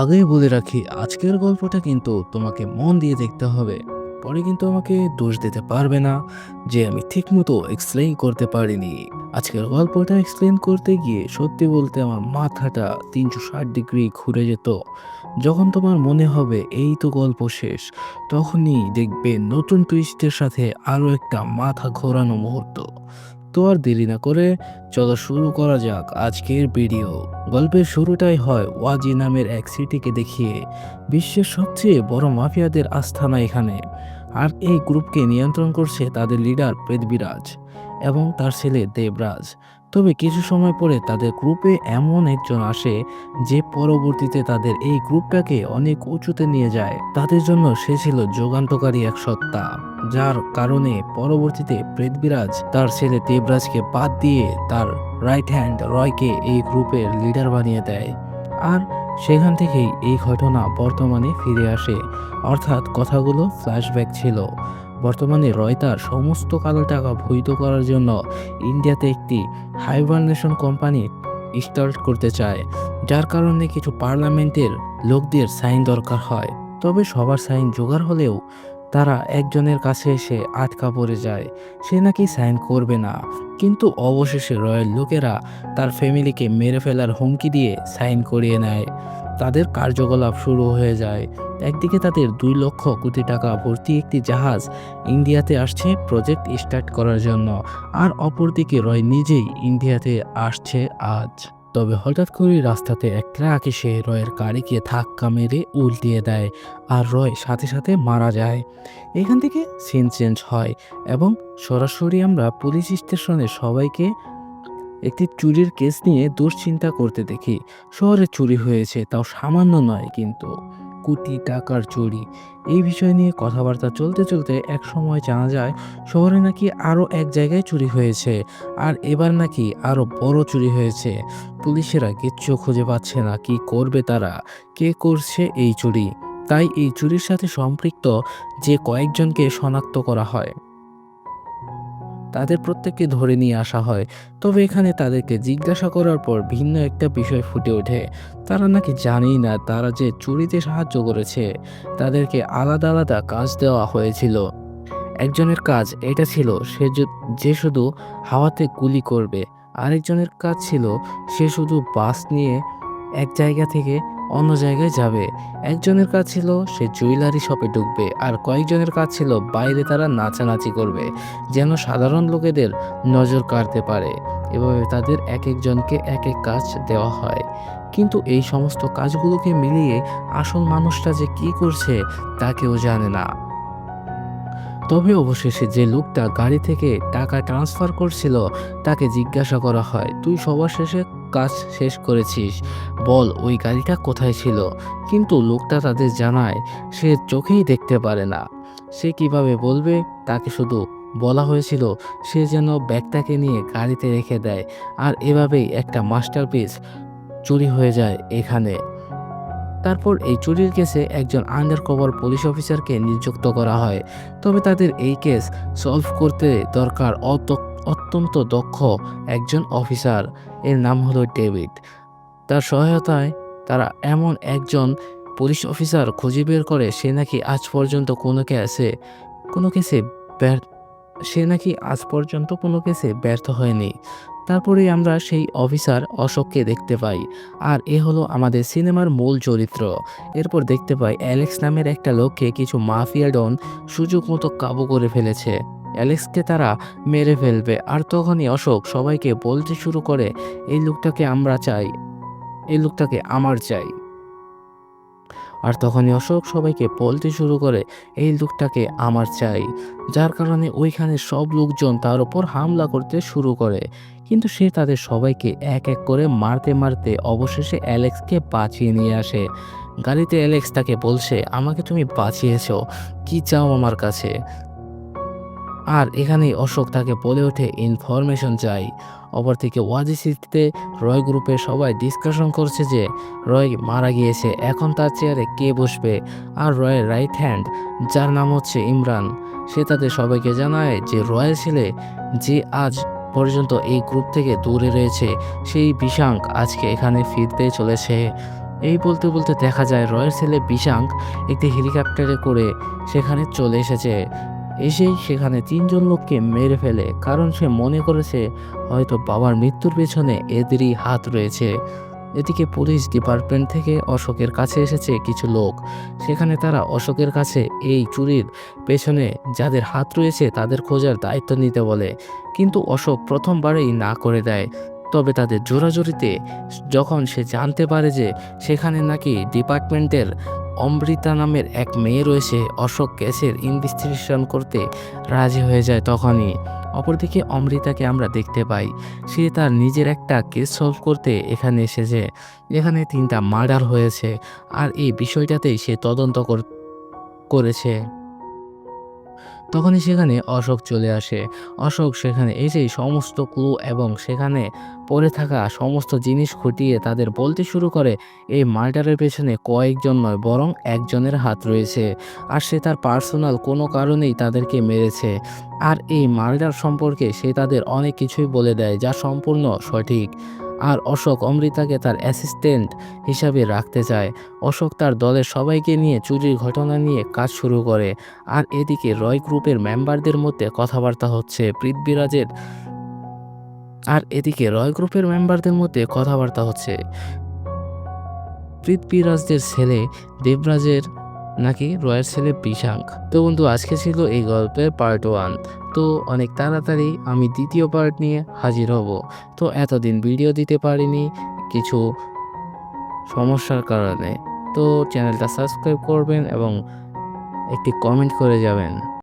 আগেই বলে রাখি, আজকের গল্পটা কিন্তু তোমাকে মন দিয়ে দেখতে হবে। পরে কিন্তু আমাকে দোষ দিতে পারবে না যে আমি ঠিকমতো এক্সপ্লেইন করতে পারিনি। আজকের গল্পটা এক্সপ্লেইন করতে গিয়ে সত্যি বলতে আমার মাথাটা 360 ডিগ্রি ঘুরে যেত। যখন তোমার মনে হবে এই তো গল্প শেষ, তখনই দেখবে নতুন টুইস্টের সাথে আরও একটা মাথা ঘোরানো মুহূর্ত। তো আর দেরি না করে চলো শুরু করা যাক আজকের ভিডিও। গল্পের শুরুটাই হয় ওয়াজি নামের এক সিটিকে দেখিয়ে। বিশ্বের সবচেয়ে বড় মাফিয়াদের আস্থানা এখানে, আর এই গ্রুপকে নিয়ন্ত্রণ করছে তাদের লিডার পৃথ্বীরাজ এবং তার ছেলে দেবরাজ। তবে কিছু সময় পরে তাদের গ্রুপে এমন একজন আসে যে পরবর্তীতে তাদের এই গ্রুপটাকে অনেক উঁচুতে নিয়ে যায়। তাদের জন্য সে ছিল যুগান্তকারী এক সত্তা, যার কারণে পরবর্তীতে পৃথ্বীরাজ তার ছেলে দেবরাজকে বাদ দিয়ে তার রাইট হ্যান্ড রয়কে এই গ্রুপের লিডার বানিয়ে দেয়। আর সেখান থেকেই এই ঘটনা বর্তমানে ফিরে আসে, অর্থাৎ কথাগুলো ফ্ল্যাশব্যাক ছিল। বর্তমানে রয় তার সমস্ত কালো টাকা বৈধ করার জন্য ইন্ডিয়াতে একটি হাইবারনেশন কোম্পানি স্টার্ট করতে চায়, যার কারণে কিছু পার্লামেন্টের লোকদের সাইন দরকার হয়। তবে সবার সাইন জোগাড় হলেও তারা একজনের কাছে এসে আটকা পড়ে যায়, সে নাকি সাইন করবে না। কিন্তু অবশেষে রয়্যাল লোকেরা তার ফ্যামিলিকে মেরে ফেলার হুমকি দিয়ে সাইন করিয়ে নেয়। তাদের কার্যকলাপ শুরু হয়ে যায়। একদিকে তাদের 2 লক্ষ কোটি টাকা ভর্তি একটি জাহাজ ইন্ডিয়াতে আসছে প্রজেক্ট স্টার্ট করার জন্য, আর অপরদিকে রয় নিজেই ইন্ডিয়াতে আসছে আজ। তবে হঠাৎ করে রাস্তাতে এক ট্রাক এসে রয়ের গাড়িকে ধাক্কা মেরে উল্টিয়ে দেয়, আর রয় সাথে সাথে মারা যায়। এখান থেকে সিন চেঞ্জ হয় এবং সরাসরি আমরা পুলিশ স্টেশনে সবাইকে একটি চুরির কেস নিয়ে দুশ্চিন্তা করতে দেখি। শহরে চুরি হয়েছে, তাও সামান্য নয় কিন্তু কোটি টাকার চুরি। এই বিষয় নিয়ে কথাবার্তা চলতে চলতে এক সময় জানা যায় শহরে নাকি আরও এক জায়গায় চুরি হয়েছে, আর এবার নাকি আরও বড় চুরি হয়েছে। পুলিশেরা কিচ্ছু খুঁজে পাচ্ছে না, কি করবে তারা, কে করছে এই চুরি। তাই এই চুরির সাথে সম্পৃক্ত যে কয়েকজনকে শনাক্ত করা হয়, তাদের প্রত্যেককে ধরে নিয়ে আসা হয়। তবে এখানে তাদেরকে জিজ্ঞাসা করার পর ভিন্ন একটা বিষয় ফুটে ওঠে। তারা নাকি জানেই না তারা যে চুরিতে সাহায্য করেছে, তাদেরকে আলাদা আলাদা কাজ দেওয়া হয়েছিল। একজনের কাজ এটা ছিল যে শুধু হাওয়াতে গুলি করবে, আরেকজনের কাজ ছিল সে শুধু বাস নিয়ে এক জায়গা থেকে অন্য জায়গায় যাবে। একজনের কাজ ছিল সে জুয়েলারি শপে ঢুকবে, আর কয়েকজনের কাজ ছিল বাইরে তারা নাচানাচি করবে, যেন সাধারণ লোকেদের নজর কাড়তে পারে। এভাবে তাদের এক একজনকে এক এক কাজ দেওয়া হয়। কিন্তু এই সমস্ত কাজগুলোকে মিলিয়ে আসল মানুষটা যে কি করছে তা কেউ জানে না। তবে অবশেষে যে লোকটা গাড়ি থেকে টাকা ট্রান্সফার করছিল তাকে জিজ্ঞাসা করা হয়, তুই সবার শেষে কাজ শেষ করেছিস, বল ওই গাড়িটা কোথায় ছিল। কিন্তু লোকটা তাদের জানায় সে চোখেই দেখতে পারে না। সে কিভাবে বলবে, তাকে শুধু বলা হয়েছিল সে যেন ব্যাগটাকে নিয়ে গাড়িতে রেখে দেয়। আর এভাবেই একটা মাস্টারপিস চুরি হয়ে যায় এখানে। তারপর এই চুরির কেসে একজন আন্ডারকভার পুলিশ অফিসারকে নিযুক্ত করা হয়। তবে তাদের এই কেস সলভ করতে দরকার অত্যন্ত দক্ষ একজন অফিসার, এর নাম হলো ডেভিড। তার সহায়তায় তারা এমন একজন পুলিশ অফিসার খুঁজে বের করে সে নাকি আজ পর্যন্ত কোনো কেসে ব্যর্থ হয়নি। তারপরেই আমরা সেই অফিসার অশোককে দেখতে পাই, আর এ হলো আমাদের সিনেমার মূল চরিত্র। এরপর দেখতে পাই অ্যালেক্স নামের একটা লোককে কিছু মাফিয়া ডন সুযোগ মতো কাবু করে ফেলেছে। অ্যালেক্সকে তারা মেরে ফেলবে, আর তখনই অশোক সবাইকে বলতে শুরু করে, এই লোকটাকে আমার চাই। আর তখনই অশোক সবাইকে বলতে শুরু করে, এই লোকটাকে আমার চাই। যার কারণে ওইখানে সব লোকজন তার উপর হামলা করতে শুরু করে। কিন্তু সে তাদের সবাইকে এক এক করে মারতে মারতে অবশেষে অ্যালেক্সকে বাঁচিয়ে নিয়ে আসে। গাড়িতে অ্যালেক্স তাকে বলছে, আমাকে তুমি বাঁচিয়েছো, কি চাও আমার কাছে। আর এখানেই অশোক তাকে বলে ওঠে ইনফরমেশন চাই। অপরদিকে ওয়াজি সিটিতে রয় গ্রুপের সবাই ডিসকাশন করছে যে রয় মারা গিয়েছে, এখন তার চেয়ারে কে বসবে। আর রয়ের রাইট হ্যান্ড, যার নাম হচ্ছে ইমরান, সে তাদের সবাইকে জানায় যে রয়ের ছেলে যে আজ পর্যন্ত এই গ্রুপ থেকে দূরে রয়েছে, সেই বিশাঙ্ক আজকে এখানে ফিরতে চলেছে। এই বলতে বলতে দেখা যায় রয়ের ছেলে বিশাঙ্ক একটি হেলিকপ্টারে করে সেখানে চলে এসেছে। এসেই সেখানে ৩ জন লোককে মেরে ফেলে, কারণ সে মনে করেছে হয়তো বাবার মৃত্যুর পেছনে এদেরই হাত রয়েছে। এদিকে পুলিশ ডিপার্টমেন্ট থেকে অশোকের কাছে এসেছে কিছু লোক। সেখানে তারা অশোকের কাছে এই চুরির পেছনে যাদের হাত রয়েছে তাদের খোঁজার দায়িত্ব নিতে বলে, কিন্তু অশোক প্রথমবারেই না করে দেয়। তবে তাদের জোরাজুরিতে যখন সে জানতে পারে যে সেখানে নাকি ডিপার্টমেন্টের অমৃতা নামের এক মেয়ে রয়েছে, অশোক কেসের ইনভেস্টিগেশন করতে রাজি হয়ে যায় তখনই। অপরদিকে অমৃতাকে আমরা দেখতে পাই সে তার নিজের একটা কেস সলভ করতে এখানে এসেছে। এখানে 3টা মার্ডার হয়েছে আর এই বিষয়টাতেই সে তদন্ত করেছে। তখনই সেখানে অশোক চলে আসে। অশোক সেখানে এসেই সমস্ত ক্লু এবং সেখানে পড়ে থাকা সমস্ত জিনিস খুঁটিয়ে তাদের বলতে শুরু করে এই মার্ডারের পেছনে কয়েকজন নয় বরং একজনের হাত রয়েছে, আর সে তার পার্সোনাল কোনো কারণেই তাদেরকে মেরেছে। আর এই মার্ডার সম্পর্কে সে তাদের অনেক কিছুই বলে দেয় যা সম্পূর্ণ সঠিক। আর অশোক অমৃতাকে তার অ্যাসিস্ট্যান্ট হিসাবে রাখতে চায়। অশোক তার দলের সবাইকে নিয়ে চুরির ঘটনা নিয়ে কাজ শুরু করে। আর এদিকে রয় গ্রুপের মেম্বারদের মধ্যে কথাবার্তা হচ্ছে পৃথ্বীরাজের আর এদিকে রয় গ্রুপের মেম্বারদের মধ্যে কথাবার্তা হচ্ছে পৃথ্বীরাজদের ছেলে দেবরাজের নাকি রয়ের ছেলে বিশাঙ্ক। তো বন্ধু, আজকে ছিল এই গল্পের পার্ট 1। তো অনেক তাড়াতাড়ি আমি দ্বিতীয় পার্ট নিয়ে হাজির হব। তো এতদিন ভিডিও দিতে পারিনি কিছু সমস্যার কারণে। তো চ্যানেলটা সাবস্ক্রাইব করবেন এবং একটি কমেন্ট করে যাবেন।